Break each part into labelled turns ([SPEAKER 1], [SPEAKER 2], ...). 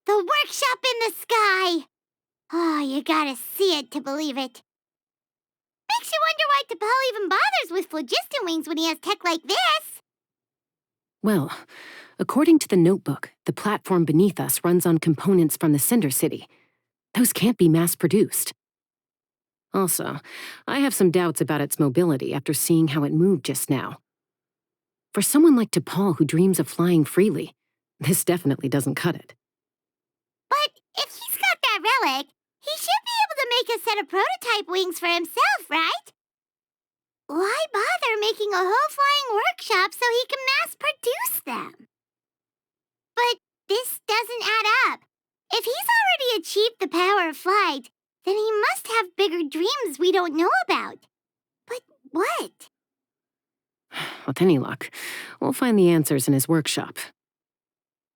[SPEAKER 1] The workshop in the sky! Oh, you gotta see it to believe it. Makes you wonder why T'Pol even bothers with phlogiston wings when he has tech like this.
[SPEAKER 2] Well, according to the notebook, the platform beneath us runs on components from the Cinder City. Those can't be mass-produced. Also, I have some doubts about its mobility after seeing how it moved just now. For someone like T'Pol who dreams of flying freely, this definitely doesn't cut it.
[SPEAKER 1] But if he's got that relic, he should be able to make a set of prototype wings for himself, right? Why bother making a whole flying workshop so he can mass-produce them? But this doesn't add up. If he's already achieved the power of flight, then he must have bigger dreams we don't know about. But what?
[SPEAKER 2] With any luck, we'll find the answers in his workshop.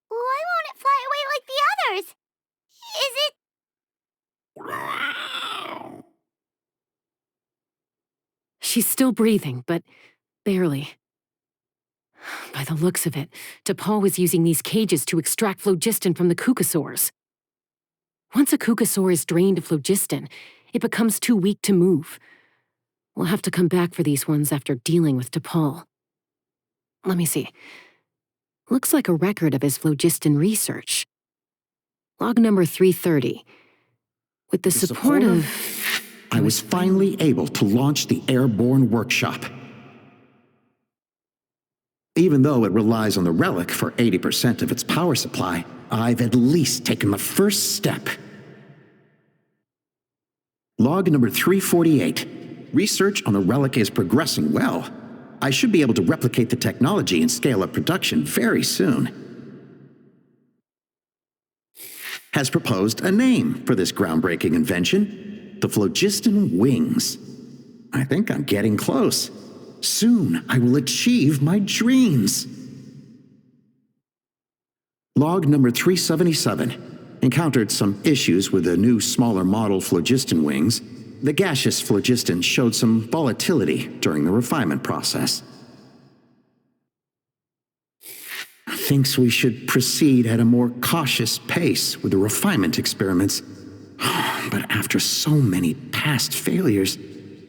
[SPEAKER 1] Why won't it fly away like the others? Is it...
[SPEAKER 2] She's still breathing, but barely. By the looks of it, T'Pol was using these cages to extract phlogiston from the Kukasaurs. Once a Kukasaur is drained of phlogiston, it becomes too weak to move. We'll have to come back for these ones after dealing with T'Pol. Let me see. Looks like a record of his phlogiston research. Log number 330. With the support of...
[SPEAKER 3] I was finally able to launch the airborne workshop. Even though it relies on the relic for 80% of its power supply, I've at least taken the first step. Log number 348. Research on the relic is progressing well. I should be able to replicate the technology and scale up production very soon. Has proposed a name for this groundbreaking invention: the phlogiston wings. I think I'm getting close. Soon I will achieve my dreams. Log number 377. Encountered some issues with the new smaller model phlogiston wings. The gaseous phlogiston showed some volatility during the refinement process. Thinks we should proceed at a more cautious pace with the refinement experiments. But after so many past failures,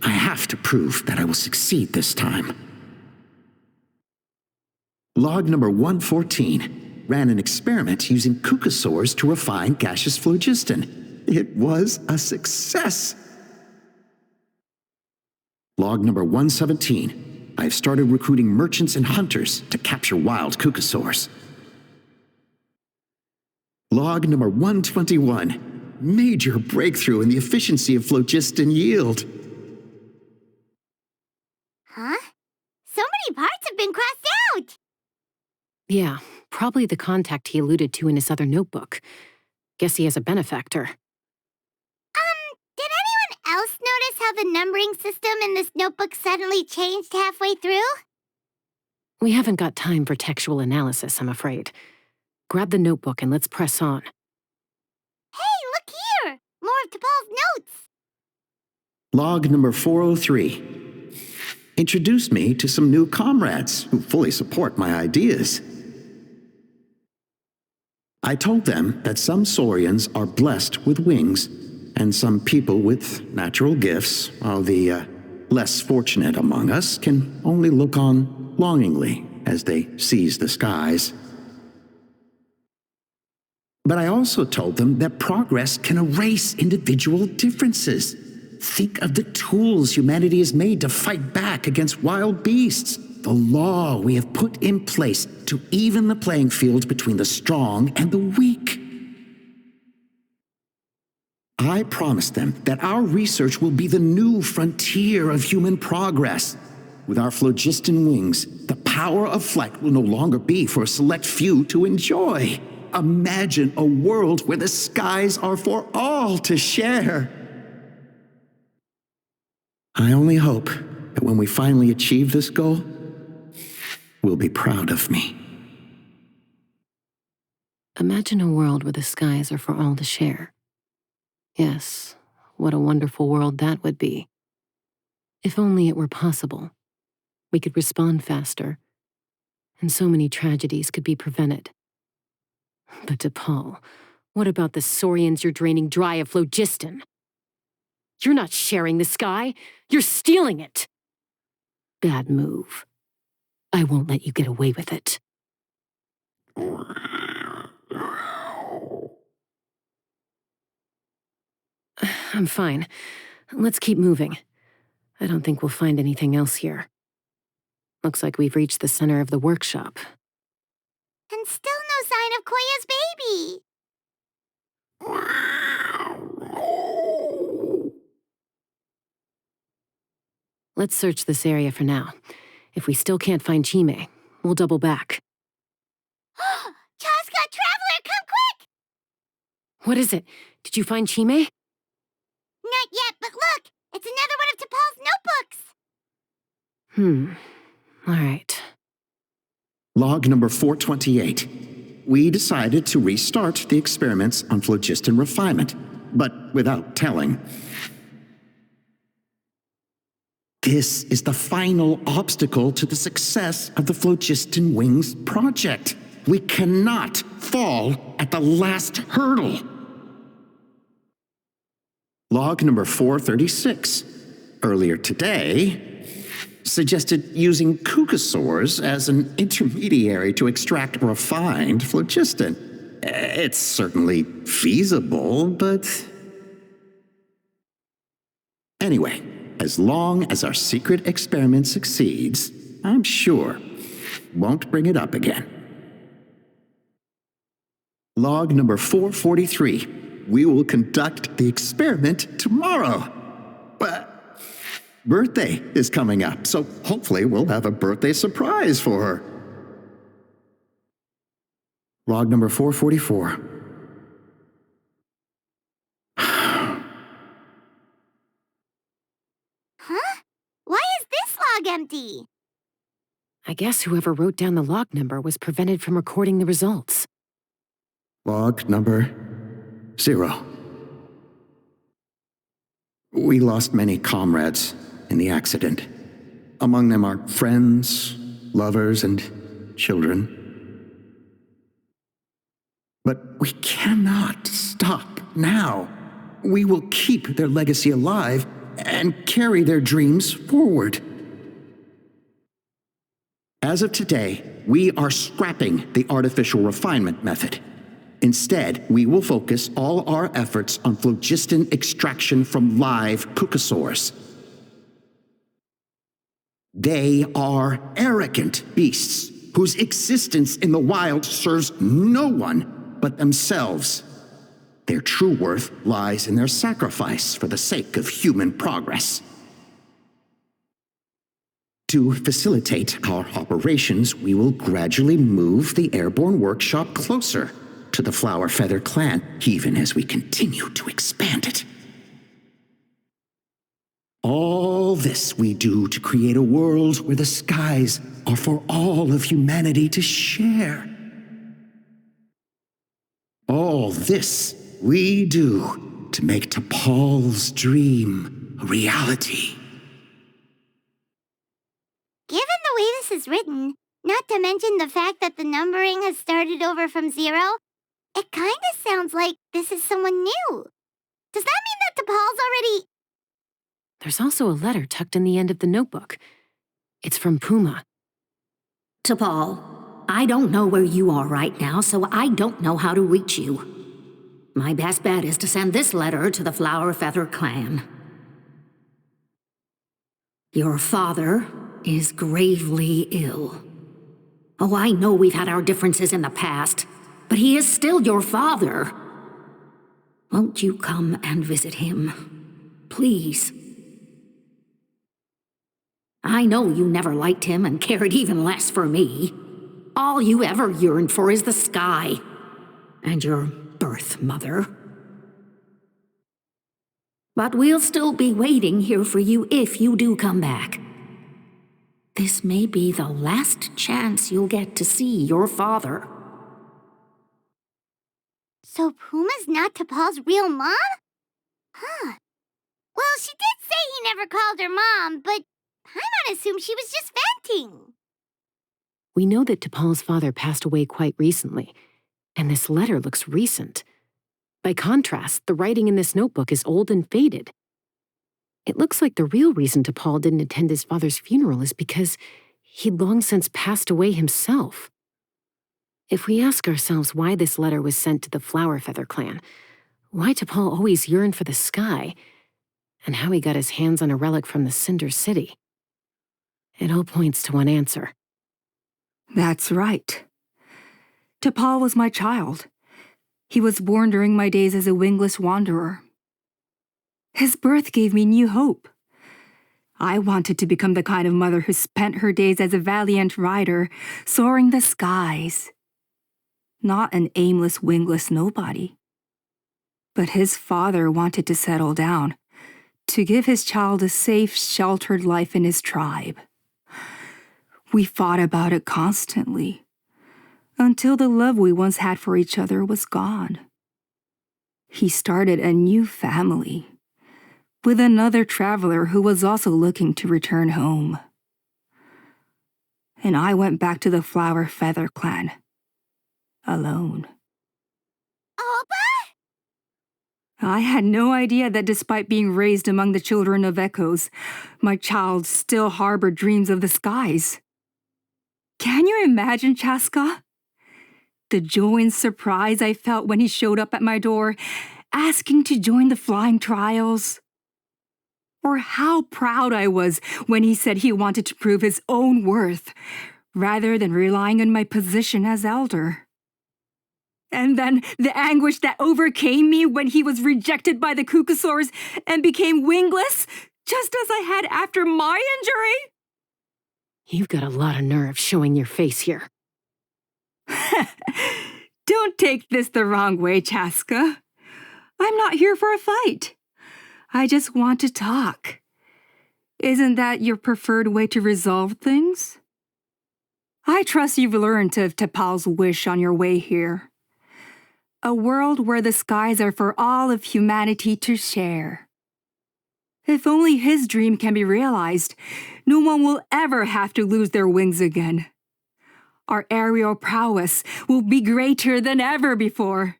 [SPEAKER 3] I have to prove that I will succeed this time. Log number 114. Ran an experiment using Kukasaurs to refine gaseous phlogiston. It was a success. Log number 117. I've started recruiting merchants and hunters to capture wild Kukasaurs. Log number 121. Major breakthrough in the efficiency of phlogiston yield.
[SPEAKER 1] Huh? So many parts have been crossed out!
[SPEAKER 2] Yeah, probably the contact he alluded to in his other notebook. Guess he has a benefactor.
[SPEAKER 1] Did anyone else notice how the numbering system in this notebook suddenly changed halfway through?
[SPEAKER 2] We haven't got time for textual analysis, I'm afraid. Grab the notebook and let's press on.
[SPEAKER 1] Hey, look here! More of T'Pol's notes!
[SPEAKER 3] Log number 403. Introduced me to some new comrades who fully support my ideas. I told them that some Saurians are blessed with wings, and some people with natural gifts, while the less fortunate among us can only look on longingly as they seize the skies. But I also told them that progress can erase individual differences. Think of the tools humanity has made to fight back against wild beasts. The law we have put in place to even the playing field between the strong and the weak. I promised them that our research will be the new frontier of human progress. With our phlogiston wings, the power of flight will no longer be for a select few to enjoy. Imagine a world where the skies are for all to share. I only hope that when we finally achieve this goal, we'll be proud of me.
[SPEAKER 2] Imagine a world where the skies are for all to share. Yes, what a wonderful world that would be. If only it were possible, we could respond faster, and so many tragedies could be prevented. But T'Pol, What about the saurians you're draining dry of phlogiston? You're not sharing the sky. You're stealing it. Bad move. I won't let you get away with it. I'm fine. Let's keep moving. I don't think we'll find anything else here. Looks like we've reached the center of the workshop.
[SPEAKER 1] And still no sign of Koya's baby.
[SPEAKER 2] Let's search this area for now. If we still can't find Chime, we'll double back.
[SPEAKER 1] Chaska, Traveler, come quick!
[SPEAKER 2] What is it? Did you find Chime?
[SPEAKER 1] Not yet, but look! It's another one of T'Pol's notebooks!
[SPEAKER 2] All right.
[SPEAKER 3] Log number 428. We decided to restart the experiments on phlogiston refinement, but without telling. This is the final obstacle to the success of the Phlogiston Wings project. We cannot fall at the last hurdle. Log number 436. Earlier today, suggested using cucosaurs as an intermediary to extract refined phlogiston. It's certainly feasible, but... Anyway, as long as our secret experiment succeeds, I'm sure won't bring it up again. Log number 443. We will conduct the experiment tomorrow. But birthday is coming up, so hopefully we'll have a birthday surprise for her. Log number 444.
[SPEAKER 1] Huh? Why is this log empty?
[SPEAKER 2] I guess whoever wrote down the log number was prevented from recording the results.
[SPEAKER 3] Log number 0. We lost many comrades in the accident. Among them are friends, lovers, and children. But we cannot stop now. We will keep their legacy alive and carry their dreams forward. As of today, we are scrapping the artificial refinement method. Instead, we will focus all our efforts on phlogiston extraction from live cucosaurs. They are arrogant beasts whose existence in the wild serves no one but themselves. Their true worth lies in their sacrifice for the sake of human progress. To facilitate our operations, we will gradually move the airborne workshop closer to the Flower Feather clan, even as we continue to expand it. All this we do to create a world where the skies are for all of humanity to share. All this we do to make T'Pol's dream a reality.
[SPEAKER 1] Given the way this is written, not to mention the fact that the numbering has started over from 0, it kind of sounds like this is someone new. Does that mean that T'Pol's already...
[SPEAKER 2] There's also a letter tucked in the end of the notebook. It's from Puma.
[SPEAKER 4] T'Pol, I don't know where you are right now, so I don't know how to reach you. My best bet is to send this letter to the Flower Feather clan. Your father is gravely ill. Oh, I know we've had our differences in the past, but he is still your father. Won't you come and visit him? Please. I know you never liked him and cared even less for me. All you ever yearned for is the sky. And your birth mother. But we'll still be waiting here for you if you do come back. This may be the last chance you'll get to see your father.
[SPEAKER 1] So Puma's not T'Pol's real mom? Huh. Well, she did say he never called her mom, but I might assume she was just venting.
[SPEAKER 2] We know that T'Pol's father passed away quite recently, and this letter looks recent. By contrast, the writing in this notebook is old and faded. It looks like the real reason T'Pol didn't attend his father's funeral is because he'd long since passed away himself. If we ask ourselves why this letter was sent to the Flower Feather clan, why T'Pol always yearned for the sky, and how he got his hands on a relic from the Cinder City, it all points to one answer.
[SPEAKER 5] That's right. T'Pol was my child. He was born during my days as a wingless wanderer. His birth gave me new hope. I wanted to become the kind of mother who spent her days as a valiant rider, soaring the skies. Not an aimless, wingless nobody. But his father wanted to settle down, to give his child a safe, sheltered life in his tribe. We fought about it constantly, until the love we once had for each other was gone. He started a new family, with another traveler who was also looking to return home. And I went back to the Flower Feather clan, alone.
[SPEAKER 1] Oppa?
[SPEAKER 5] I had no idea that despite being raised among the children of echoes, my child still harbored dreams of the skies. Can you imagine, Chaska? The joy and surprise I felt when he showed up at my door, asking to join the flying trials. Or how proud I was when he said he wanted to prove his own worth, rather than relying on my position as elder. And then the anguish that overcame me when he was rejected by the Cucusaurs and became wingless, just as I had after my injury.
[SPEAKER 2] You've got a lot of nerve showing your face here.
[SPEAKER 5] Don't take this the wrong way, Chaska. I'm not here for a fight. I just want to talk. Isn't that your preferred way to resolve things? I trust you've learned of T'Pol's wish on your way here. A world where the skies are for all of humanity to share. If only his dream can be realized, no one will ever have to lose their wings again. Our aerial prowess will be greater than ever before.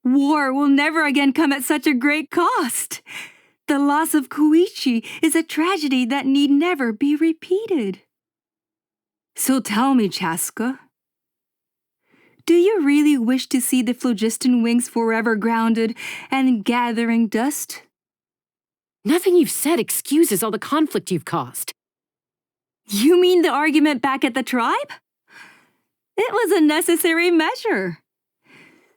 [SPEAKER 5] War will never again come at such a great cost. The loss of Koichi is a tragedy that need never be repeated. So tell me, Chaska, do you really wish to see the phlogiston wings forever grounded and gathering dust?
[SPEAKER 2] Nothing you've said excuses all the conflict you've caused.
[SPEAKER 5] You mean the argument back at the tribe? It was a necessary measure.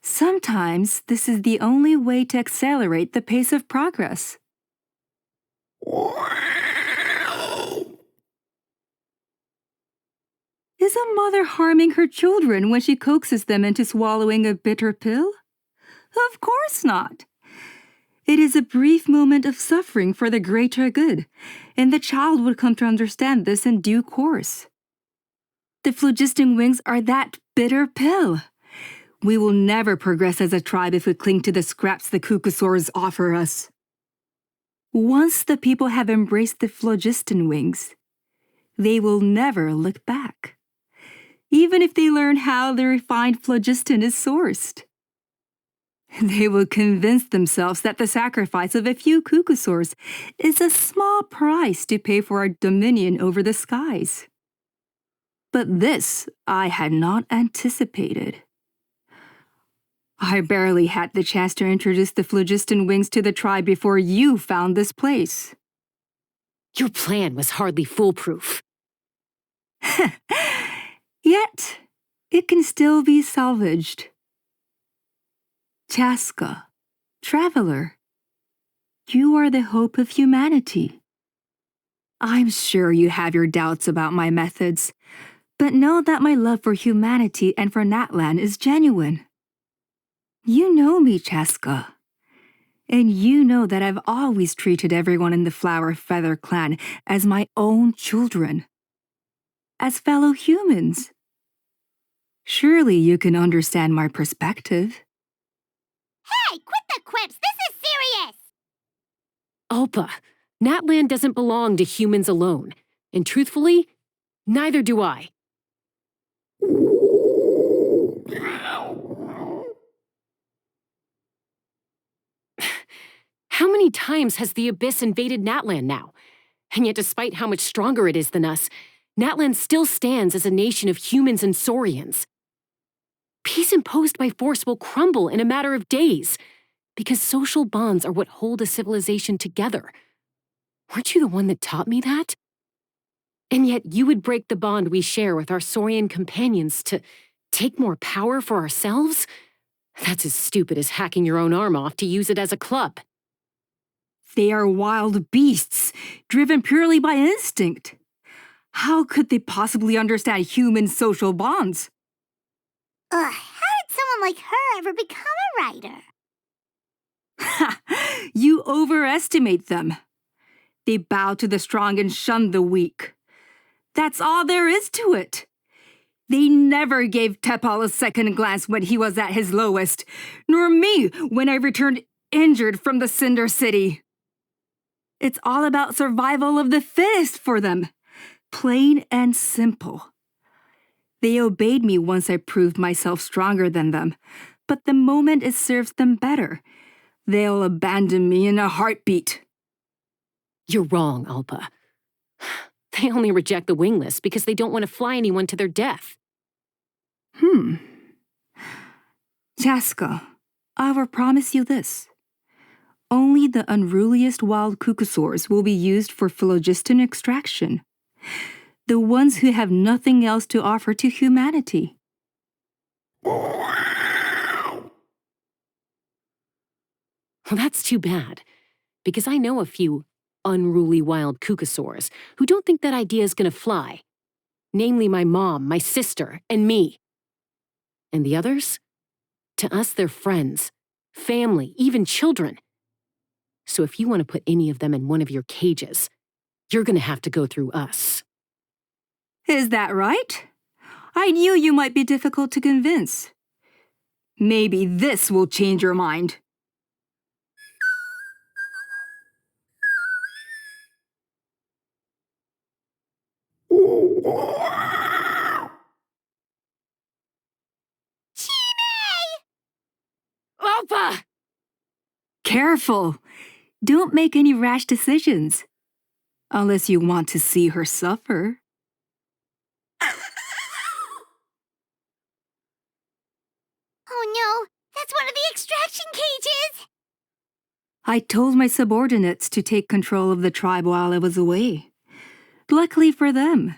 [SPEAKER 5] Sometimes this is the only way to accelerate the pace of progress. Is a mother harming her children when she coaxes them into swallowing a bitter pill? Of course not. It is a brief moment of suffering for the greater good, and the child would come to understand this in due course. The phlogiston wings are that bitter pill. We will never progress as a tribe if we cling to the scraps the Cucusaurs offer us. Once the people have embraced the phlogiston wings, they will never look back, even if they learn how the refined phlogiston is sourced. They will convince themselves that the sacrifice of a few Cucusaurs is a small price to pay for our dominion over the skies. But this I had not anticipated. I barely had the chance to introduce the phlogiston wings to the tribe before you found this place.
[SPEAKER 2] Your plan was hardly foolproof.
[SPEAKER 5] Yet, it can still be salvaged. Chaska, traveler, you are the hope of humanity. I'm sure you have your doubts about my methods, but know that my love for humanity and for Natlan is genuine. You know me, Chaska, and you know that I've always treated everyone in the Flower Feather clan as my own children, as fellow humans. Surely you can understand my perspective.
[SPEAKER 1] Hey, quit the quips! This is serious!
[SPEAKER 2] Alpa, Natlan doesn't belong to humans alone. And truthfully, neither do I. How many times has the Abyss invaded Natlan now? And yet despite how much stronger it is than us, Natlan still stands as a nation of humans and Saurians. Peace imposed by force will crumble in a matter of days, because social bonds are what hold a civilization together. Weren't you the one that taught me that? And yet you would break the bond we share with our Saurian companions to take more power for ourselves? That's as stupid as hacking your own arm off to use it as a club.
[SPEAKER 5] They are wild beasts, driven purely by instinct. How could they possibly understand human social bonds?
[SPEAKER 1] Ugh, how did someone like her ever become a writer?
[SPEAKER 5] Ha! You overestimate them. They bow to the strong and shun the weak. That's all there is to it. They never gave Tepal a second glance when he was at his lowest, nor me when I returned injured from the Cinder City. It's all about survival of the fittest for them. Plain and simple. They obeyed me once I proved myself stronger than them, but the moment it serves them better, they'll abandon me in a heartbeat.
[SPEAKER 2] You're wrong, Alpa. They only reject the wingless because they don't want to fly anyone to their death.
[SPEAKER 5] Chaska, I will promise you this. Only the unruliest wild cucosaurs will be used for phlogiston extraction. The ones who have nothing else to offer to humanity.
[SPEAKER 2] Well, that's too bad, because I know a few unruly wild cucosaurs who don't think that idea is going to fly. Namely my mom, my sister, and me. And the others? To us, they're friends, family, even children. So if you want to put any of them in one of your cages, you're going to have to go through us.
[SPEAKER 5] Is that right? I knew you might be difficult to convince. Maybe this will change your mind.
[SPEAKER 2] Alpa!
[SPEAKER 5] Careful! Don't make any rash decisions. Unless you want to see her suffer.
[SPEAKER 1] Oh no, that's one of the extraction cages!
[SPEAKER 5] I told my subordinates to take control of the tribe while I was away. Luckily for them,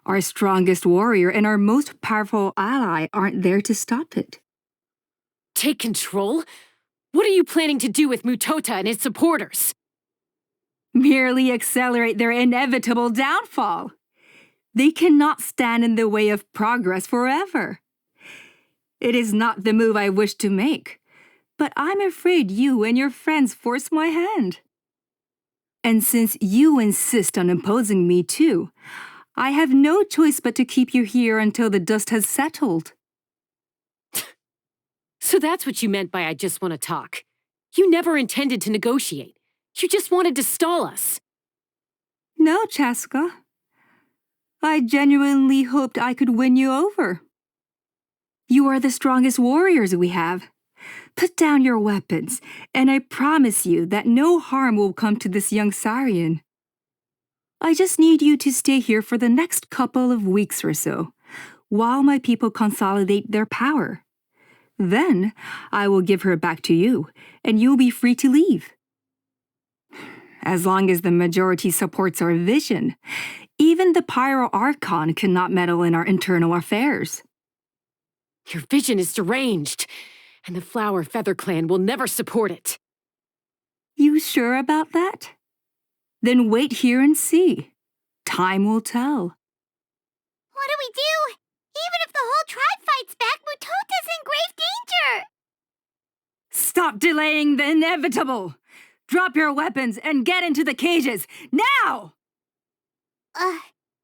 [SPEAKER 5] our strongest warrior and our most powerful ally aren't there to stop it.
[SPEAKER 2] Take control? What are you planning to do with Mutota and his supporters?
[SPEAKER 5] Merely accelerate their inevitable downfall. They cannot stand in the way of progress forever. It is not the move I wish to make, but I'm afraid you and your friends force my hand. And since you insist on imposing me too, I have no choice but to keep you here until the dust has settled.
[SPEAKER 2] So that's what you meant by I just want to talk. You never intended to negotiate. You just wanted to stall us.
[SPEAKER 5] No, Chaska. I genuinely hoped I could win you over. You are the strongest warriors we have. Put down your weapons, and I promise you that no harm will come to this young Saurian. I just need you to stay here for the next couple of weeks or so, while my people consolidate their power. Then, I will give her back to you, and you'll be free to leave. As long as the majority supports our vision, even the Pyro Archon cannot meddle in our internal affairs.
[SPEAKER 2] Your vision is deranged, and the Flower Feather Clan will never support it.
[SPEAKER 5] You sure about that? Then wait here and see. Time will tell.
[SPEAKER 1] What do we do? Even if the whole tribe fights back, Mutota's in grave danger!
[SPEAKER 5] Stop delaying the inevitable! Drop your weapons and get into the cages, now!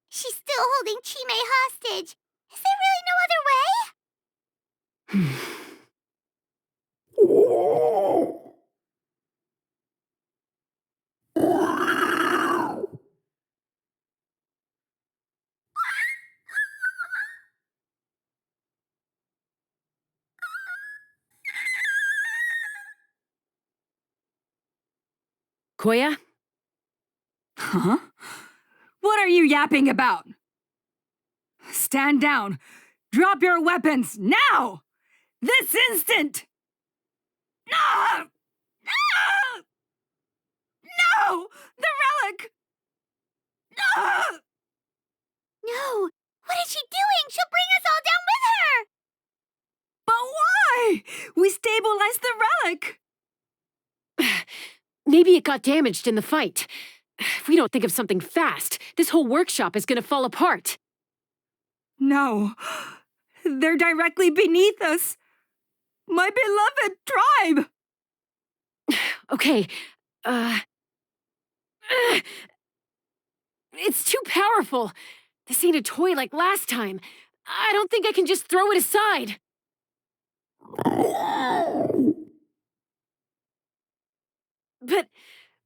[SPEAKER 1] She's still holding Chime hostage. Is there really no other way?
[SPEAKER 2] Koya?
[SPEAKER 5] Huh? What are you yapping about? Stand down. Drop your weapons, now! This instant! No! No! No! The relic! No!
[SPEAKER 1] No! What is she doing? She'll bring us all down with her!
[SPEAKER 5] But why? We stabilized the relic!
[SPEAKER 2] Maybe it got damaged in the fight. If we don't think of something fast, this whole workshop is gonna fall apart.
[SPEAKER 5] No. They're directly beneath us. My beloved tribe!
[SPEAKER 2] Okay, it's too powerful. This ain't a toy like last time. I don't think I can just throw it aside.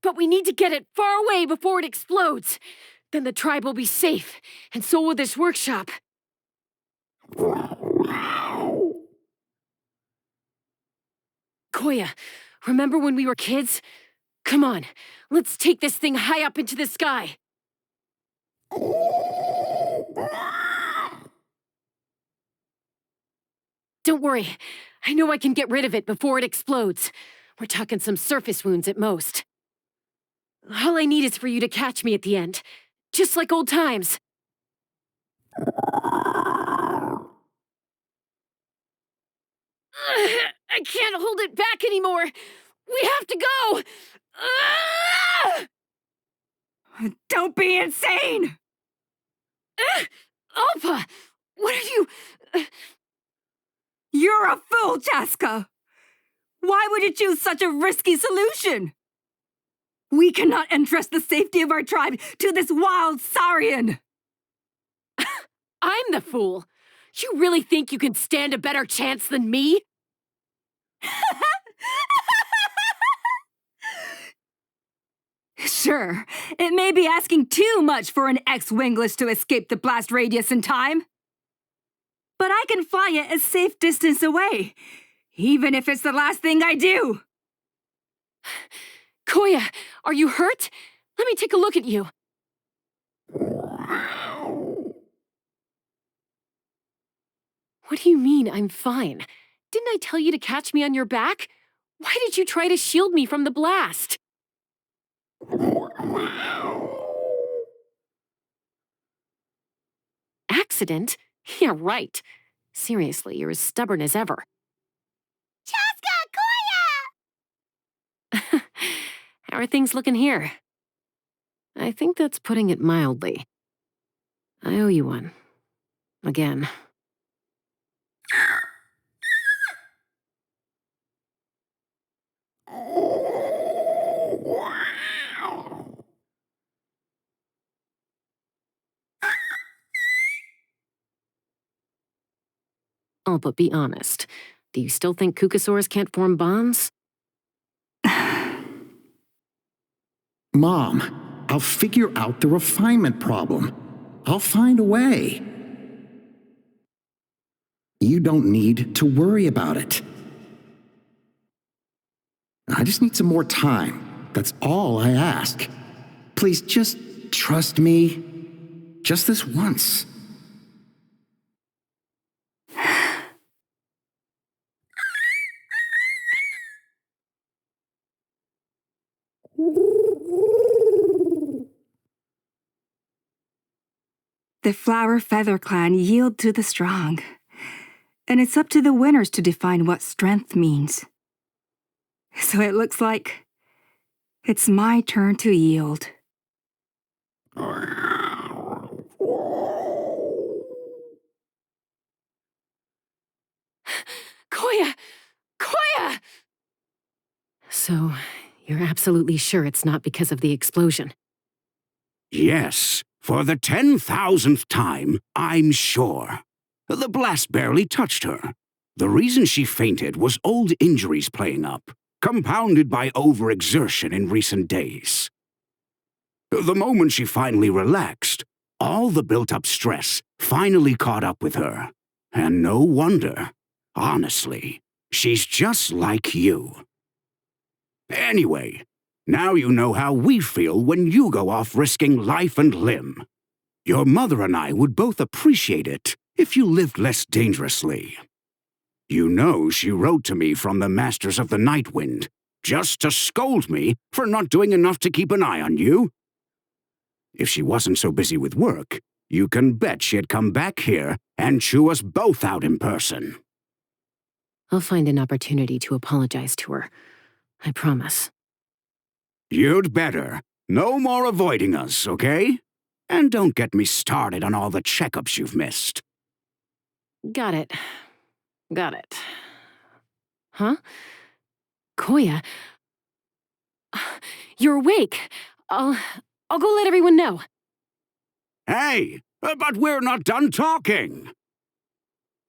[SPEAKER 2] But we need to get it far away before it explodes. Then the tribe will be safe, and so will this workshop. Koya, remember when we were kids? Come on, let's take this thing high up into the sky. Don't worry, I know I can get rid of it before it explodes. We're talking some surface wounds at most. All I need is for you to catch me at the end, just like old times. I can't hold it back anymore. We have to go.
[SPEAKER 5] Don't be insane!
[SPEAKER 2] Alpha, what are you...
[SPEAKER 5] You're a fool, Jaska! Why would you choose such a risky solution? We cannot entrust the safety of our tribe to this wild Saurian!
[SPEAKER 2] I'm the fool. You really think you can stand a better chance than me?
[SPEAKER 5] Sure, it may be asking too much for an ex-wingless to escape the blast radius in time. But I can fly it a safe distance away, even if it's the last thing I do.
[SPEAKER 2] Koya, are you hurt? Let me take a look at you. What do you mean, I'm fine? Didn't I tell you to catch me on your back? Why did you try to shield me from the blast? Accident? Yeah, right. Seriously, you're as stubborn as ever.
[SPEAKER 1] Chaska! Koya!
[SPEAKER 2] How are things looking here? I think that's putting it mildly. I owe you one. Again. Oh, but be honest. Do you still think Kukasaurs can't form bonds?
[SPEAKER 3] Mom, I'll figure out the refinement problem. I'll find a way. You don't need to worry about it. I just need some more time. That's all I ask. Please just trust me. Just this once.
[SPEAKER 5] The Flower Feather Clan yield to the strong. And it's up to the winners to define what strength means. So it looks like it's my turn to yield.
[SPEAKER 2] Koya! Koya! So, you're absolutely sure it's not because of the explosion?
[SPEAKER 6] Yes, for the 10,000th time, I'm sure. The blast barely touched her. The reason she fainted was old injuries playing up, compounded by overexertion in recent days. The moment she finally relaxed, all the built-up stress finally caught up with her. And no wonder. Honestly, she's just like you. Anyway, Now you know how we feel when you go off risking life and limb. Your mother and I would both appreciate it if you lived less dangerously. You know she wrote to me from the Masters of the Night Wind, just to scold me for not doing enough to keep an eye on you. If she wasn't so busy with work, you can bet she'd come back here and chew us both out in person.
[SPEAKER 2] I'll find an opportunity to apologize to her. I promise.
[SPEAKER 6] You'd better. No more avoiding us, okay? And don't get me started on all the checkups you've missed.
[SPEAKER 2] Got it. Got it. Huh? Koya? You're awake. I'll go let everyone know.
[SPEAKER 6] Hey, but we're not done talking.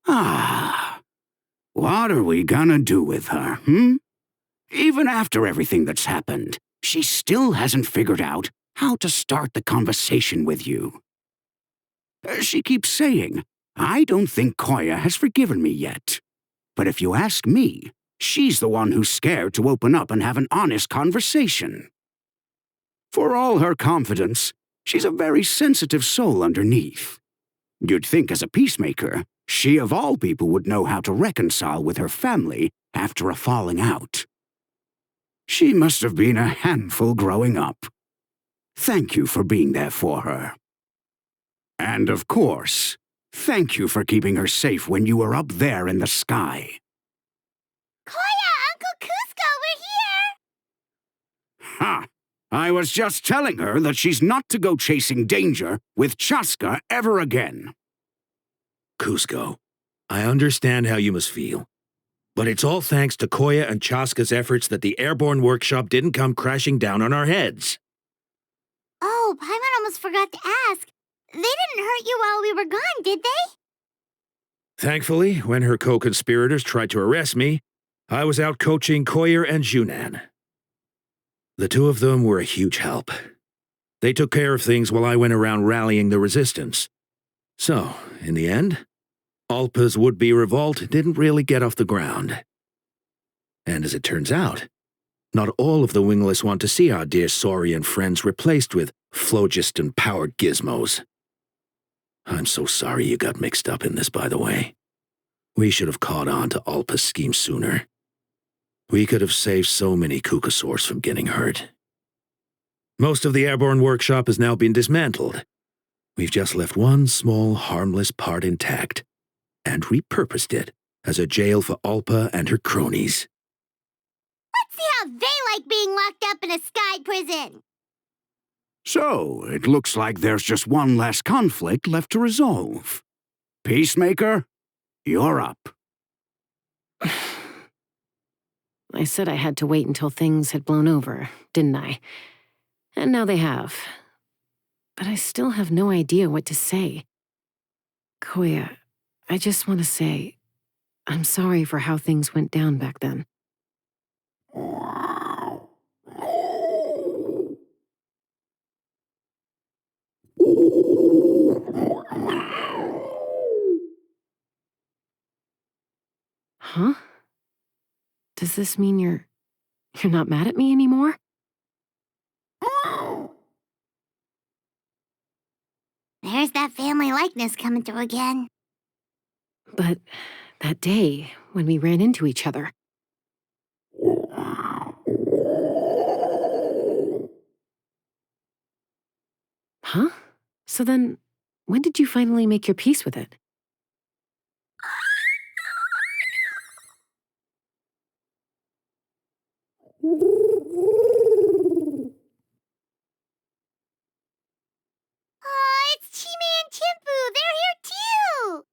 [SPEAKER 6] What are we gonna do with her, Even after everything that's happened, she still hasn't figured out how to start the conversation with you. She keeps saying, I don't think Koya has forgiven me yet. But if you ask me, she's the one who's scared to open up and have an honest conversation. For all her confidence, she's a very sensitive soul underneath. You'd think as a peacemaker, she of all people would know how to reconcile with her family after a falling out. She must have been a handful growing up. Thank you for being there for her. And of course, thank you for keeping her safe when you were up there in the sky.
[SPEAKER 1] Koya, Uncle Cusco, we're here!
[SPEAKER 6] Ha! I was just telling her that she's not to go chasing danger with Chaska ever again.
[SPEAKER 7] Cusco, I understand how you must feel. But it's all thanks to Koya and Chaska's efforts that the airborne workshop didn't come crashing down on our heads.
[SPEAKER 1] Oh, Paimon almost forgot to ask. They didn't hurt you while we were gone, did they?
[SPEAKER 7] Thankfully, when her co-conspirators tried to arrest me, I was out coaching Koya and Junan. The two of them were a huge help. They took care of things while I went around rallying the resistance. So, in the end, Alpa's would-be revolt didn't really get off the ground. And as it turns out, not all of the wingless want to see our dear Saurian friends replaced with phlogiston-powered gizmos. I'm so sorry you got mixed up in this, by the way. We should have caught on to Alpa's scheme sooner. We could have saved so many Kukasaurs from getting hurt. Most of the airborne workshop has now been dismantled. We've just left one small, harmless part intact, and repurposed it as a jail for Alpa and her cronies.
[SPEAKER 1] Let's see how they like being locked up in a sky prison.
[SPEAKER 6] So, it looks like there's just one last conflict left to resolve. Peacemaker, you're up.
[SPEAKER 2] I said I had to wait until things had blown over, didn't I? And now they have. But I still have no idea what to say. Koya, I just want to say, I'm sorry for how things went down back then. Huh? Does this mean you're not mad at me anymore?
[SPEAKER 1] There's that family likeness coming through again.
[SPEAKER 2] But that day, when we ran into each other. Huh? So then, when did you finally make your peace with it?
[SPEAKER 1] Oh, it's Chime and Chimpu. They're here too.